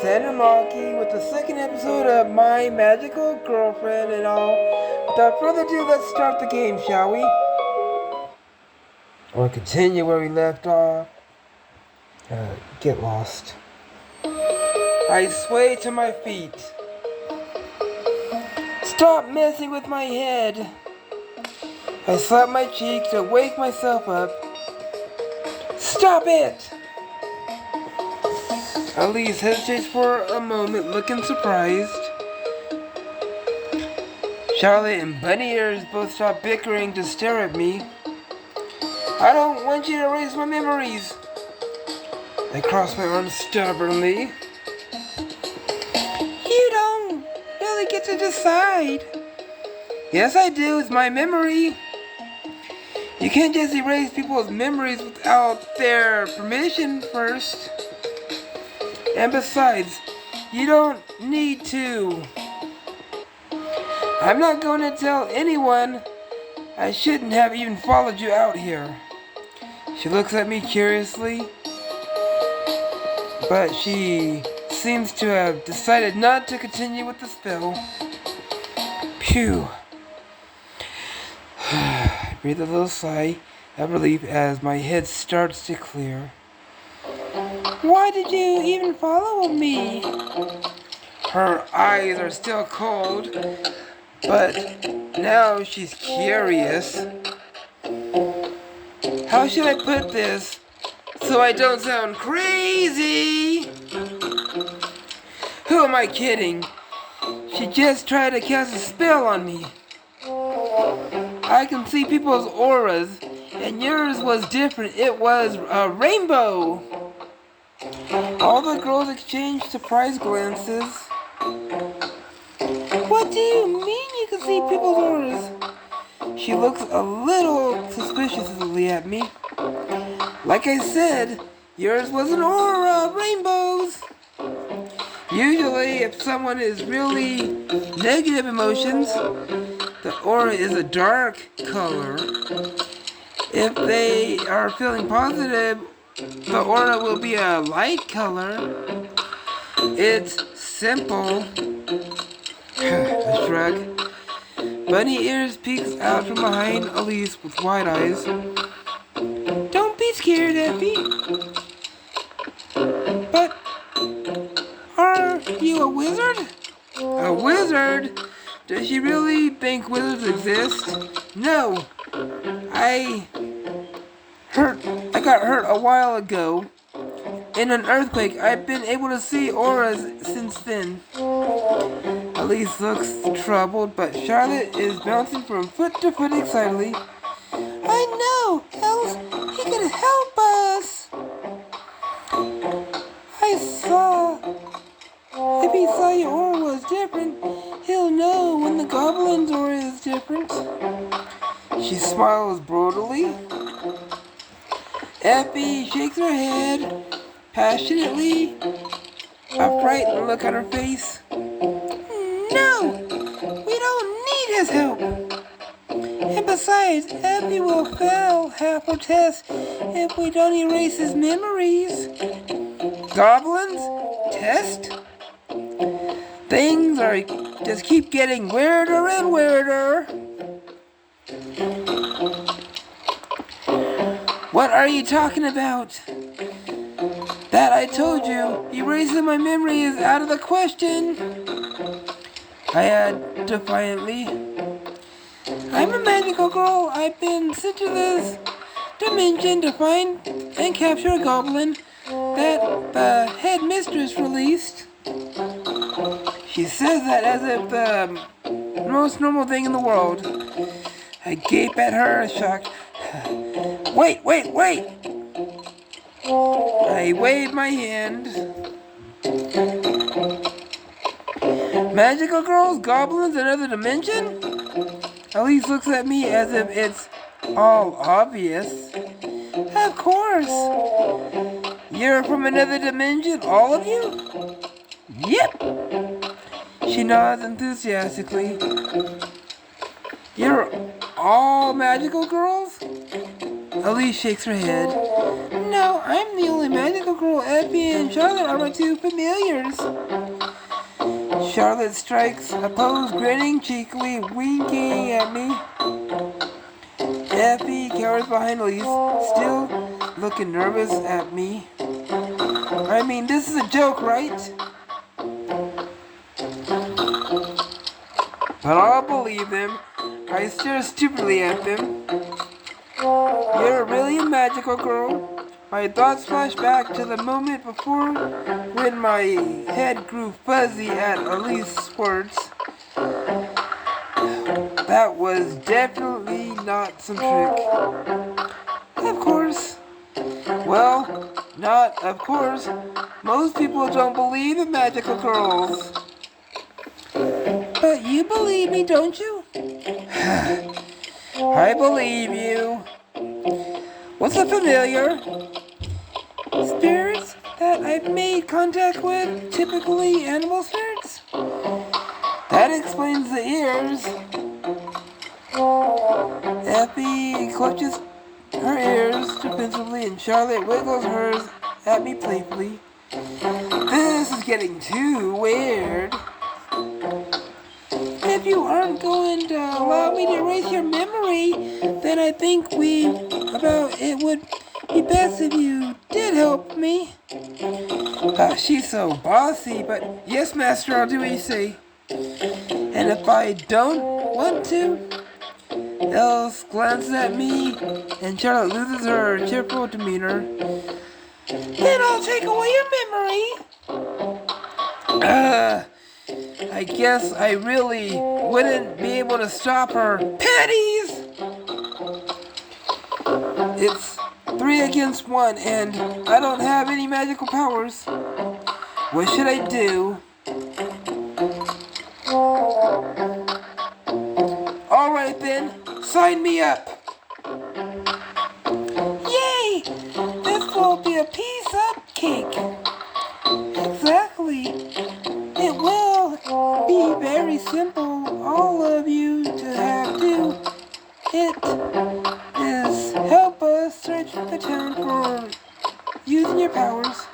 Sandra Maki with the second episode of My Magical Girlfriend and all. Without further ado, let's start the game, shall we? Or continue where we left off. Get lost. I sway to my feet. Stop messing with my head. I slap my cheek to wake myself up. Stop it! Elise hesitates for a moment, looking surprised. Charlotte and Bunny Ears both stop bickering to stare at me. I don't want you to erase my memories. I cross my arms stubbornly. You don't really get to decide. Yes, I do. It's my memory. You can't just erase people's memories without their permission first. And besides, you don't need to. I'm not going to tell anyone. I shouldn't have even followed you out here. She looks at me curiously, but she seems to have decided not to continue with the spell. Phew. I breathe a little sigh of relief as my head starts to clear. Why did you even follow me? Her eyes are still cold, but now she's curious. How should I put this so I don't sound crazy? Who am I kidding? She just tried to cast a spell on me. I can see people's auras, and yours was different. It was a rainbow. All the girls exchange surprised glances. What do you mean you can see people's auras? She looks a little suspiciously at me. Like I said, yours was an aura of rainbows. Usually, if someone is really negative emotions, the aura is a dark color. If they are feeling positive, the aura will be a light color. It's simple. I shrug. Bunny Ears peeks out from behind Elise with wide eyes. Don't be scared, Effie. But are you a wizard? A wizard? Does she really think wizards exist? No. I got hurt a while ago in an earthquake. I've been able to see auras since then. Elise looks troubled, but Charlotte is bouncing from foot to foot excitedly. I know, else he could help us. If he saw your aura was different, he'll know when the goblin's aura is different. She smiles brutally. Effie shakes her head passionately, a frightened look on her face. No, we don't need his help. And besides, Effie will fail half her test if we don't erase his memories. Goblins? Test? Things are just keep getting weirder and weirder. What are you talking about? That I told you, erasing my memory is out of the question. I add defiantly. I'm a magical girl. I've been sent to this dimension to find and capture a goblin that the headmistress released. She says that as if the most normal thing in the world. I gape at her, shocked. Wait! I wave my hand. Magical girls, goblins, another dimension? Elise looks at me as if it's all obvious. Of course. You're from another dimension, all of you? Yep. She nods enthusiastically. You're all magical girls? Elise shakes her head. No, I'm the only magical girl. Effie and Charlotte are my two familiars. Charlotte strikes a pose, grinning cheekily, winking at me. Effie cowers behind Elise, still looking nervous at me. I mean, this is a joke, right? But I'll believe them. I stare stupidly at them. You're really a magical girl. My thoughts flash back to the moment before when my head grew fuzzy at Elise's words. That was definitely not some trick. Of course. Well, not of course. Most people don't believe in magical girls. But you believe me, don't you? I believe you. What's a familiar? Spirits that I've made contact with, typically animal spirits. That explains the ears. Effie clutches her ears defensively and Charlotte wiggles hers at me playfully. This is getting too weird. If you aren't going to allow me to erase your memory, then I think it would be best if you did help me. She's so bossy, but yes, Master, I'll do what you say. And if I don't want to, Else glances at me, and Charlotte loses her cheerful demeanor. Then I'll take away your memory. I guess I really wouldn't be able to stop her. Patties! It's 3 against 1, and I don't have any magical powers. What should I do? Alright then, sign me up. Yay! This will be a piece of cake. Exactly. It will be very simple. All of you to have to it is help us search the town for using your powers.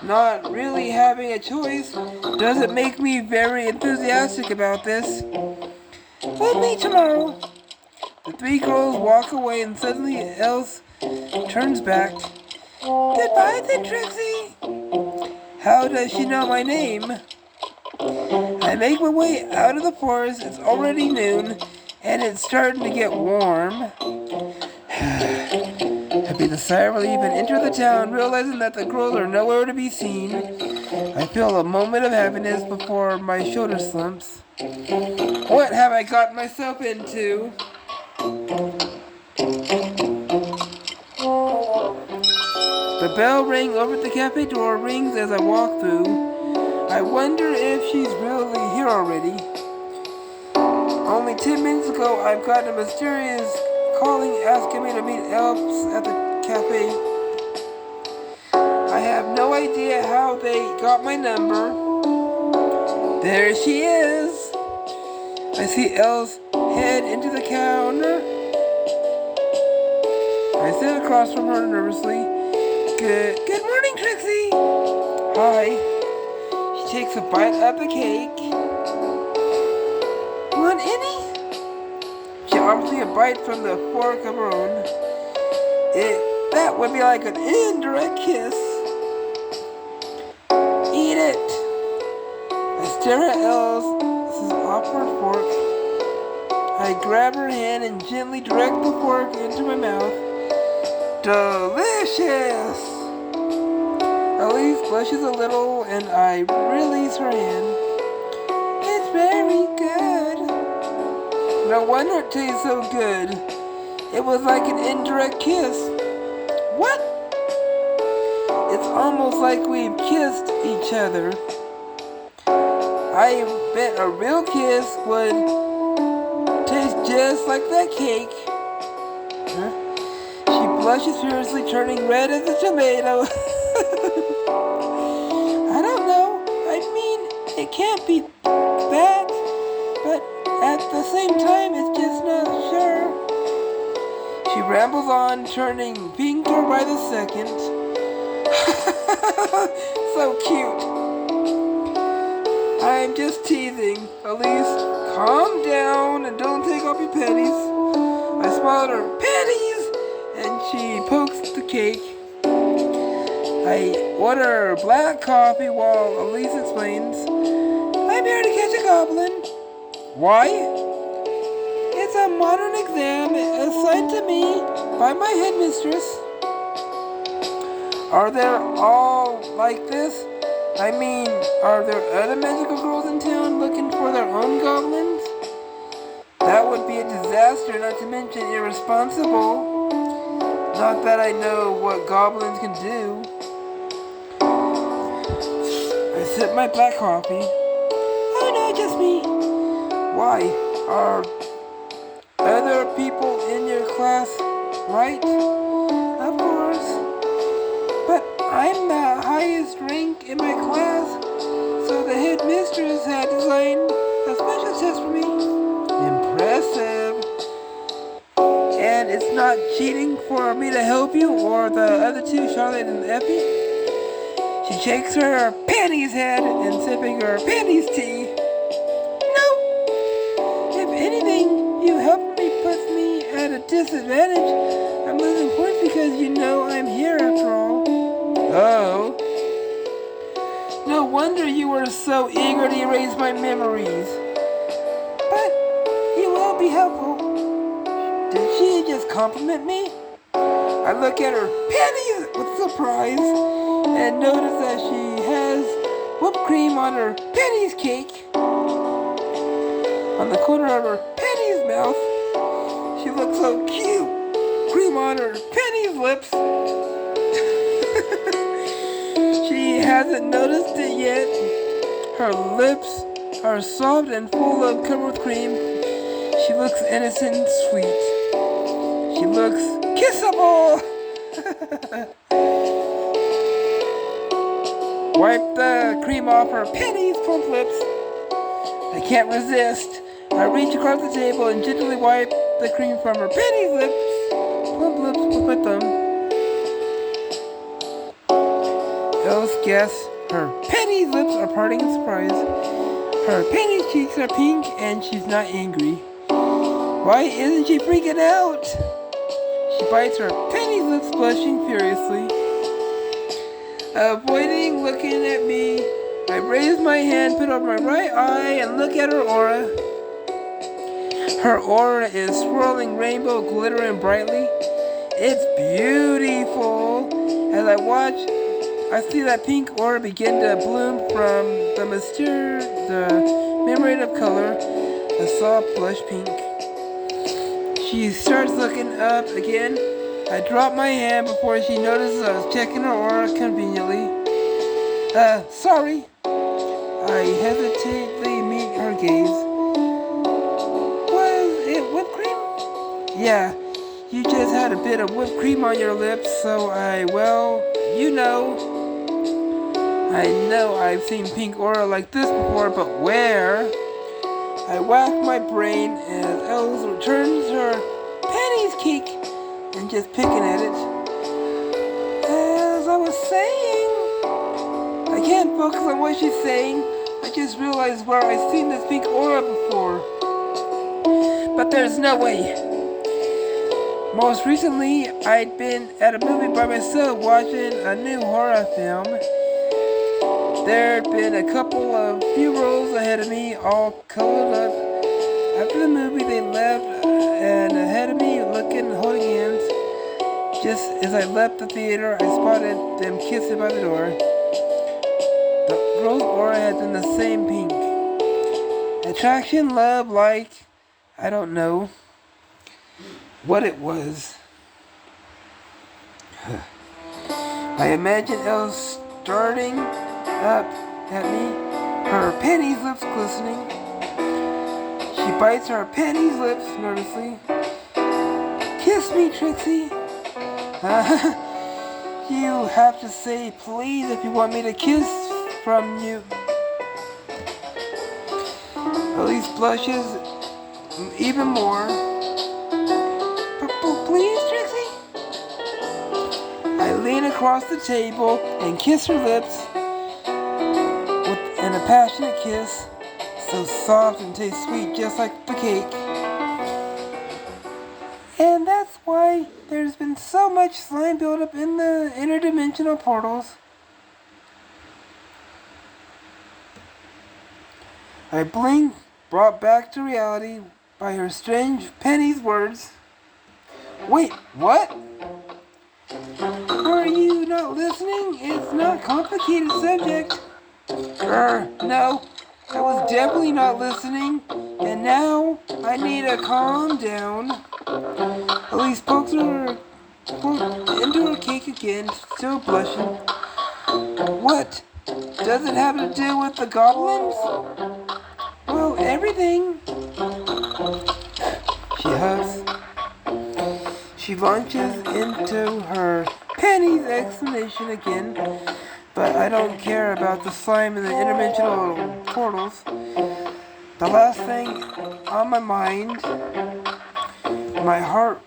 Not really having a choice doesn't make me very enthusiastic about this. We'll meet tomorrow. The 3 girls walk away and suddenly Else turns back. Goodbye then, Trixie. How does she know my name? I make my way out of the forest. It's already noon, and it's starting to get warm. I breathe a sigh of relief and enter the town, realizing that the girls are nowhere to be seen. I feel a moment of happiness before my shoulder slumps. What have I gotten myself into? The bell ring over the cafe door rings as I walk through. I wonder if she's really here already. Only 10 minutes ago, I've gotten a mysterious calling asking me to meet Elves at the cafe. I have no idea how they got my number. There she is. I see Elves head into the counter. I sit across from her nervously. Good morning, Trixie. Hi. She takes a bite of the cake. Want any? She offers me a bite from the fork of her own. That would be like an indirect kiss. Eat it. I stare at Else's awkward fork. I grab her hand and gently direct the fork into my mouth. Delicious! Elise blushes a little and I release her hand. It's very good. No wonder it tastes so good. It was like an indirect kiss. What? It's almost like we've kissed each other. I bet a real kiss would taste just like that cake. Huh? She blushes furiously, turning red as a tomato. I don't know. I mean, it can't be that, but at the same time, it's just not sure. rambles on, turning pinker by the second. So cute. I'm just teasing. Elise, calm down and don't take off your panties. I smiled at her panties, and she pokes the cake. I order black coffee while Elise explains, I'm here to catch a goblin. Why? It's a modern exam assigned to me by my headmistress. Are there all like this? I mean, are there other magical girls in town looking for their own goblins? That would be a disaster, not to mention irresponsible. Not that I know what goblins can do. I sip my black coffee. Oh no, just me. Why? Are other people in your class right? Of course. But I'm the highest rank in my class, so the headmistress had designed a special test for me. Impressive. And it's not cheating for me to help you or the other two, Charlotte and Effie? She shakes her panties head and sipping her panties tea. No! If anything, you helping me puts me at a disadvantage. I'm losing points because you know I'm here after all. Oh. No wonder you were so eager to erase my memories. But you will be helpful. Did she just compliment me? I look at her panties with surprise and notice that she has whipped cream on her panties cake. On the corner of her panties mouth, she looks so cute. Cream on her panties lips. She hasn't noticed it yet. Her lips are soft and full of covered with cream. She looks innocent and sweet. She looks kissable. Wipe the cream off her panties, plump lips. I can't resist. I reach across the table and gently wipe the cream from her panties lips, plump lips with my thumb. Else guess her panties lips are parting in surprise. Her panties cheeks are pink and she's not angry. Why isn't she freaking out? She bites her panties lips, blushing furiously. Avoiding looking at me, I raise my hand, put over my right eye, and look at her aura. Her aura is swirling rainbow, glittering brightly. It's beautiful. As I watch, I see that pink aura begin to bloom from the commemorative color, a soft blush pink. She starts looking up again. I drop my hand before she notices I was checking her aura conveniently. Sorry. I hesitantly meet her gaze. Was it whipped cream? Yeah, you just had a bit of whipped cream on your lips, so I know I've seen pink aura like this before, but where? I whack my brain as Elsa returns her panties cake and just picking at it. As I was saying, I can't focus on what she's saying. I just realized where I've seen this pink aura before. But there's no way. Most recently, I'd been at a movie by myself watching a new horror film. There'd been a couple of few rows ahead of me, all colored up. After the movie, they left, and ahead of me, looking, holding hands. Just as I left the theater, I spotted them kissing by the door. The girl's aura had been the same pink. Attraction, love, like, I don't know what it was. I imagine Elle starting up at me, her panties lips glistening. She bites her panties lips nervously. Kiss me, Trixie. You have to say please if you want me to kiss from you. Elise blushes even more. Please, Trixie. I lean across the table and kiss her lips in a passionate kiss, so soft and tastes sweet just like the cake. And that's why there's been so much slime buildup in the interdimensional portals. I blink, brought back to reality by her strange Penny's words. Wait, what? Are you not listening? It's not a complicated subject. No, I was definitely not listening, and now I need to calm down. Elise pokes her into her cake again, still blushing. What? Does it have to do with the goblins? Well, everything. She huffs. She launches into her Penny's explanation again, but I don't care about the slime in the interdimensional portals. The last thing on my mind, my heart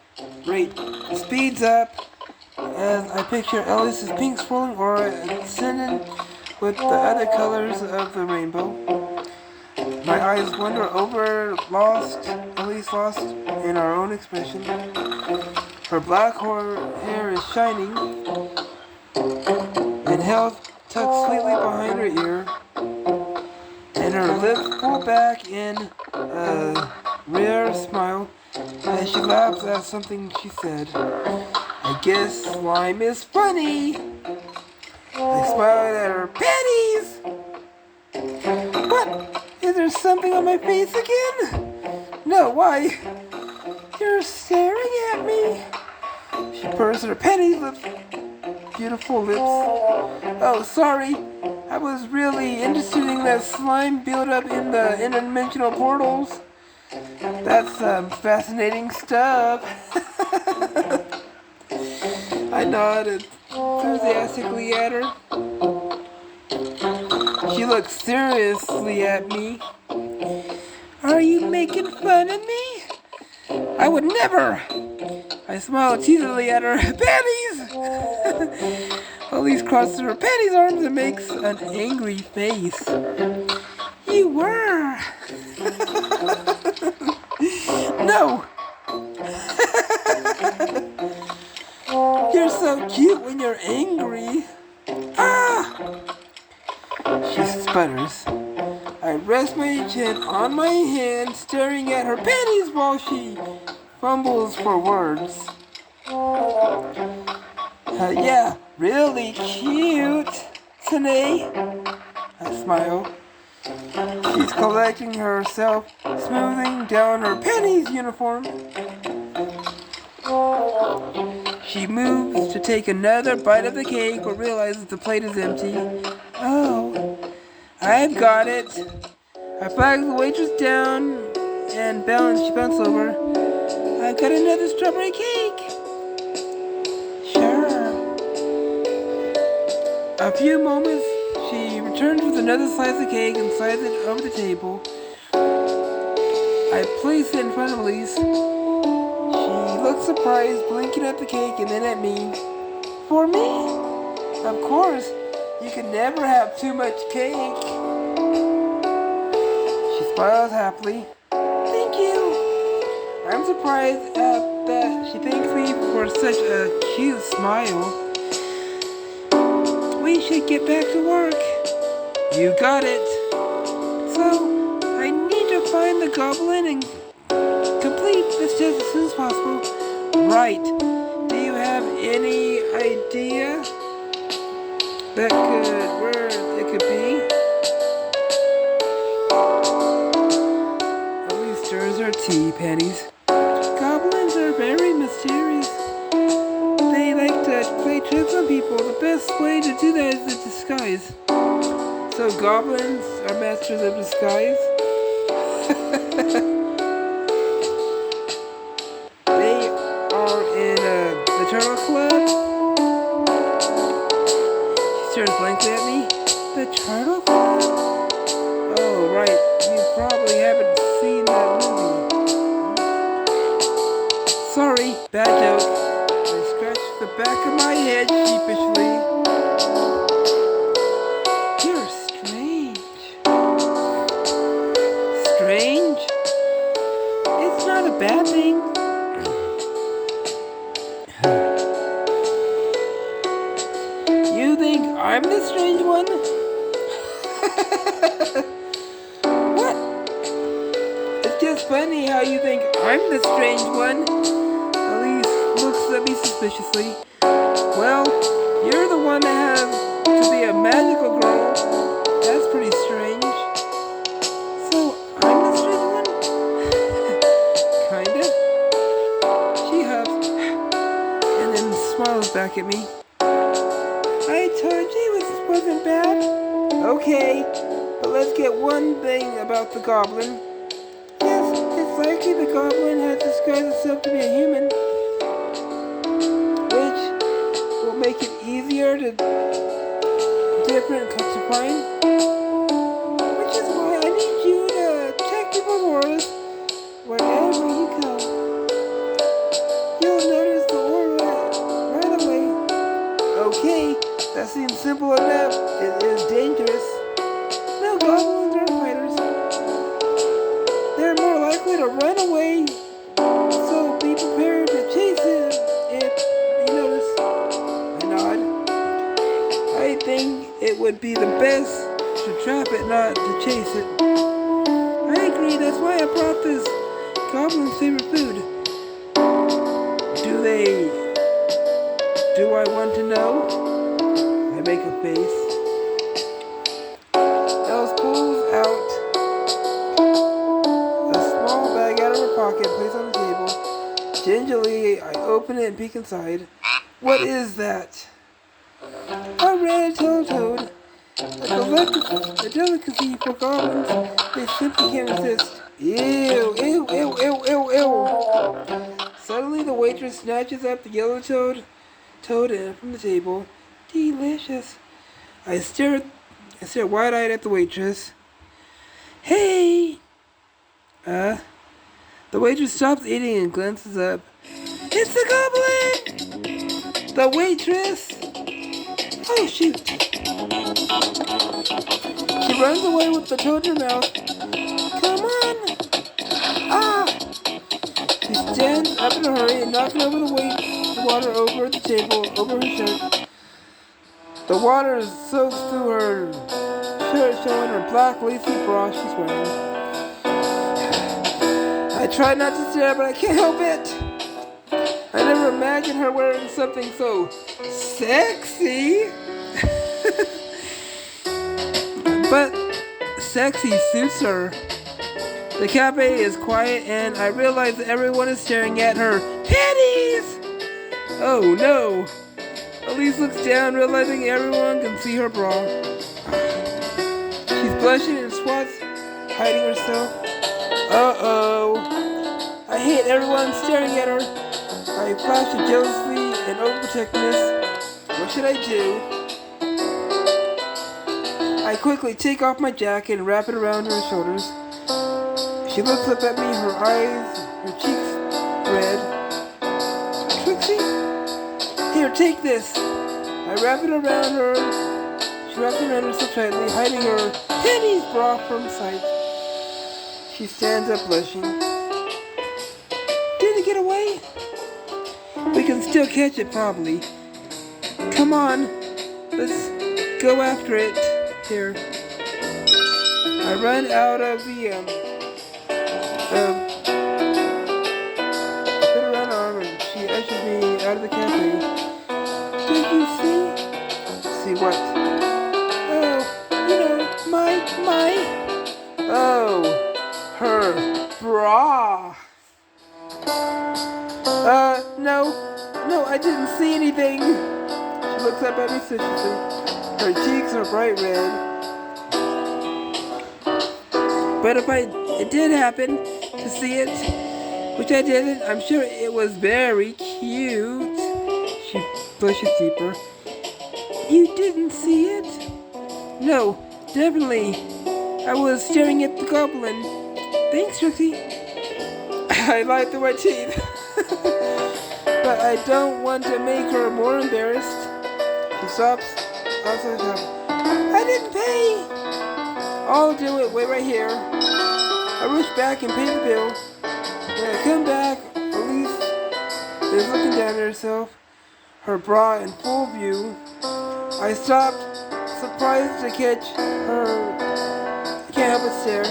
rate speeds up as I picture Elise's pink swirling aura ascending with the other colors of the rainbow. My eyes wander over Elise lost in our own expression. Her black hair is shining and held tucked sweetly behind her ear, and her lips pull back in a rare smile as she laughs at something she said. I guess slime is funny. I smiled at her. Pennies! What? Is there something on my face again? No, why? You're staring at me. She pursed her Penny's lips. Beautiful lips. Oh, sorry. I was really interested in that slime buildup in the interdimensional portals. That's fascinating stuff. I nodded enthusiastically at her. She looked seriously at me. Are you making fun of me? I would never! I smiled teasingly at her. Pennies! Elise crosses her Penny's arms and makes an angry face. You were! No! You're so cute when you're angry. Ah! She sputters. I rest my chin on my hand, staring at her Pennies while she fumbles for words. Yeah, really cute, Tanae. I smile. She's collecting herself, smoothing down her Pennies uniform. She moves to take another bite of the cake, but realizes the plate is empty. Oh, I've got it. I flag the waitress down and she bounces over. I've got another strawberry cake. Sure. A few moments, she returns with another slice of cake and slides it over the table. I place it in front of Elise. She looks surprised, blinking at the cake and then at me. For me? Of course. You can never have too much cake. She smiles happily. Thank you. I'm surprised that she thanks me for such a cute smile. We should get back to work. You got it. So, I need to find the goblin and complete this test as soon as possible. Right. Do you have any idea where it could be? Elise stirs her tea, Pennies. Goblins are very mysterious. They like to play tricks on people. The best way to do that is to disguise. So goblins are masters of disguise? They are in the Turtle Club? She stares blankly at me. The Turtle Club? Oh, right. You probably haven't seen that movie. Sorry, bad joke. I scratched the back back of my head sheepishly. You're strange. Strange? It's not a bad thing. You think I'm the strange one? What? It's just funny how you think I'm the strange one. Elise looks at me suspiciously. Well, you're the one that has to be a magical girl. That's pretty strange. So, I'm the strange one? Kinda. She huffs and then smiles back at me. I told you it wasn't bad. Okay, but let's get one thing about the goblin. Yes, it's likely the goblin has disguised itself to be a human, which will make it easier to different to find. Which is why I need you to check your auras wherever you go. You'll notice the aura right away. Okay, that seems simple enough. It is dangerous. No, goblins are fighters. They're more likely to run away, so be prepared to chase it if you notice. I nod. I think it would be the best to trap it, not to chase it. I agree, that's why I brought this goblin's favorite food. Do I want to know? I make a face. Alice pulls out a small bag out of her pocket and places it on the table. Gingerly, I open it and peek inside. What is that? A red toad. A delicacy for goblins. They simply can't resist. Ew, ew, ew, ew, ew, ew. Suddenly, the waitress snatches up the yellow toad in from the table. Delicious. I stare wide-eyed at the waitress. Hey! The waitress stops eating and glances up. It's the goblin! The waitress! Oh, shoot. She runs away with the toad in her mouth. Come on! Ah! She stands up in a hurry and knocking over the water over the table, over her shirt. The water soaks through her shirt, showing her black lacy bra she's wearing. I try not to stare, but I can't help it. I never imagined her wearing something so sexy. But sexy suits her. The cafe is quiet and I realize that everyone is staring at her panties! Oh no! Elise looks down, realizing everyone can see her bra. She's blushing and swats, hiding herself. Uh-oh. I hate everyone staring at her. I flash of jealousy and overprotectiveness. What should I do? I quickly take off my jacket and wrap it around her shoulders. She looks up at me, her eyes, her cheeks red. Trixie? Here, take this. I wrap it around her. She wraps it around her so tightly, hiding her panties bra from sight. She stands up blushing. Did it get away? We can still catch it, probably. Come on, let's go after it. Here. I run out of the put her on her arm and she ushers me out of the cafe. Did you see? See what? Oh, you know, my. Oh, her bra. No, I didn't see anything. She looks up at me suspiciously. Her cheeks are bright red. But if it did happen to see it, which I didn't, I'm sure it was very cute. She blushes deeper. You didn't see it? No, definitely. I was staring at the goblin. Thanks, Trixie. I lied through my teeth. but I don't want to make her more embarrassed. She stops. Also, I didn't pay. I'll do it. Wait right here. I rush back and pay the bill. When I come back, Elise is looking down at herself, her bra in full view. I stopped, surprised to catch her. I can't help but stare.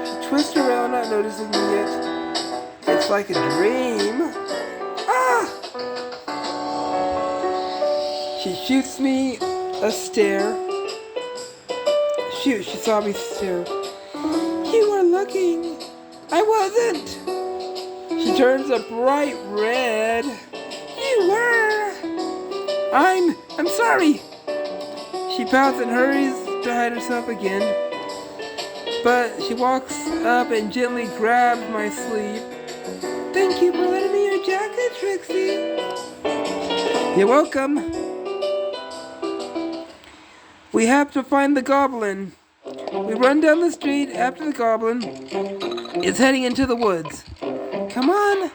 She twists around, not noticing me yet. It's like a dream. Ah! She shoots me a stare. Shoot, she saw me stare. You were looking. I wasn't. She turns a bright red. You were. I'm sorry. She pouts and hurries to hide herself again. But she walks up and gently grabs my sleeve. Thank you for letting me your jacket, Trixie. You're welcome. We have to find the goblin. We run down the street after the goblin is heading into the woods. Come on.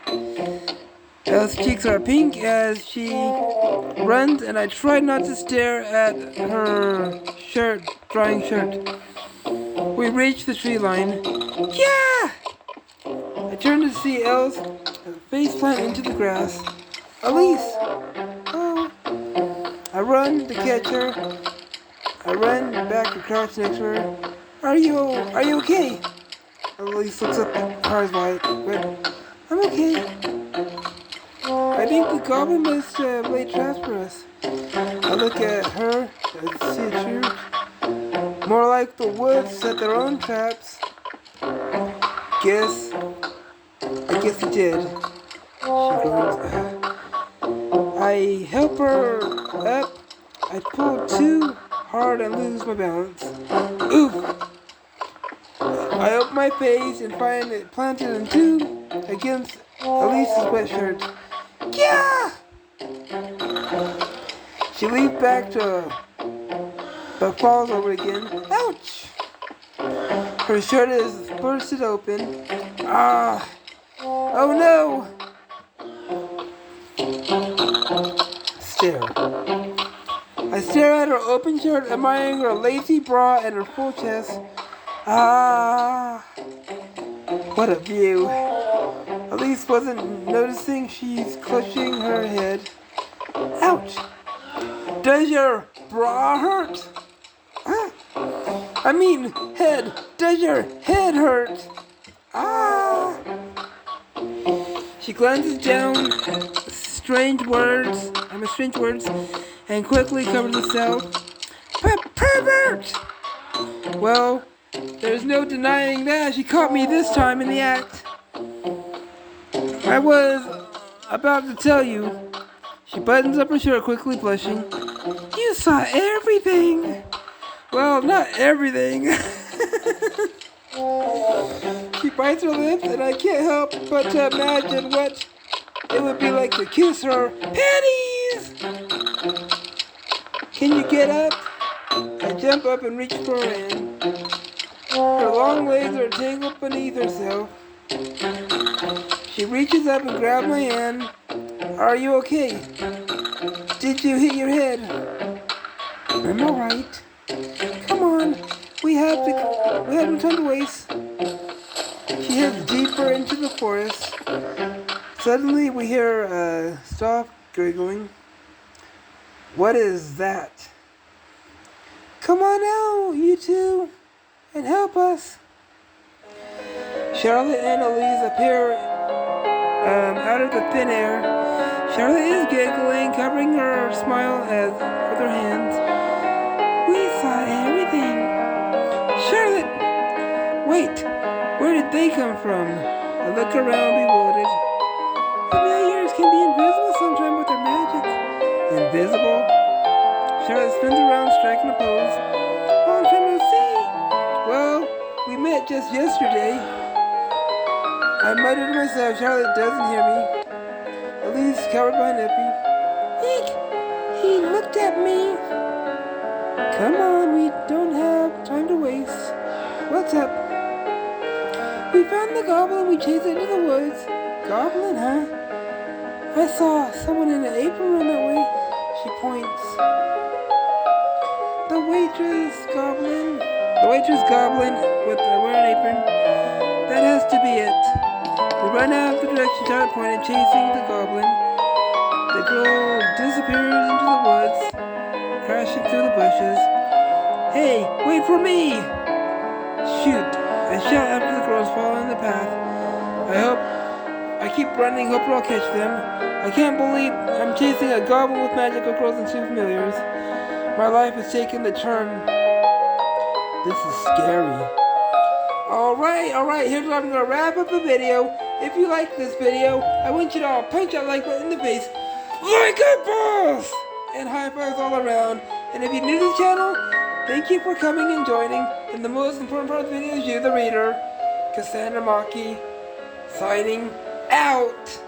Elle's cheeks are pink as she runs, and I try not to stare at her drying shirt. We reach the tree line. Yeah! I turn to see Elle's face plant into the grass. Elise! Oh. I run to catch her. I run back to crouch next to her. Are you okay? Elise looks up, eyes wide. I'm okay. I think the goblin must have laid traps for us. I look at her and see a truth. More like the woods set their own traps. I guess he did. She goes. I help her up. I pull too hard and lose my balance. Oof! I open my face and find it planted in two against Elise's wet shirt. Yeah! She leaps back to her, but falls over again. Ouch! Her shirt is bursted open. Ah! Oh no! Stare. I stare at her open shirt, admiring her lacy bra and her full chest. Ah! What a view. Elise wasn't noticing she's clutching her head. Ouch! Does your bra hurt? Ah. I mean, head. Does your head hurt? Ah! She glances down strange words, and quickly covers herself. Pervert! Well, there's no denying that. She caught me this time in the act. I was about to tell you. She buttons up her shirt, quickly blushing. You saw everything. Well, not everything. She bites her lips, and I can't help but to imagine what it would be like to kiss her panties. Can you get up? I jump up and reach for her hand. Her long legs are tangled beneath herself. She reaches up and grabs my hand. Are you okay? Did you hit your head? I'm alright. Come on. We have no time to waste. She heads deeper into the forest. Suddenly we hear a soft gurgling. What is that? Come on out, you two, and help us. Charlotte and Elise appear out of the thin air. Charlotte is giggling, covering her smile with her hands. We saw everything. Charlotte! Wait, where did they come from? I look around bewildered. Familiars can be invisible sometime with their magic. Invisible? Charlotte spins around, striking a pose. Long time no see. Well, we met just yesterday. I muttered to myself. Charlotte doesn't hear me. Elise cowered behind Eppie. Eek! He looked at me. Come on, we don't have time to waste. What's up? We found the goblin. We chased it into the woods. Goblin, huh? I saw someone in an apron run that way. She points. The waitress goblin. The waitress goblin with the wearing apron. That has to be it. We run out of the direction Charlotte pointed, chasing the goblin. The girl disappears into the woods, crashing through the bushes. Hey, wait for me! Shoot! I shout after the girls fall in the path. I keep running, hoping I'll catch them. I can't believe I'm chasing a goblin with magical girls and two familiars. My life has taken the turn. This is scary. Alright, here's what I'm gonna wrap up the video. If you like this video, I want you to all punch that like button in the face like a boss! And high fives all around. And if you're new to the channel, thank you for coming and joining. And the most important part of the video is you, the reader. Cassandra Maki, signing out.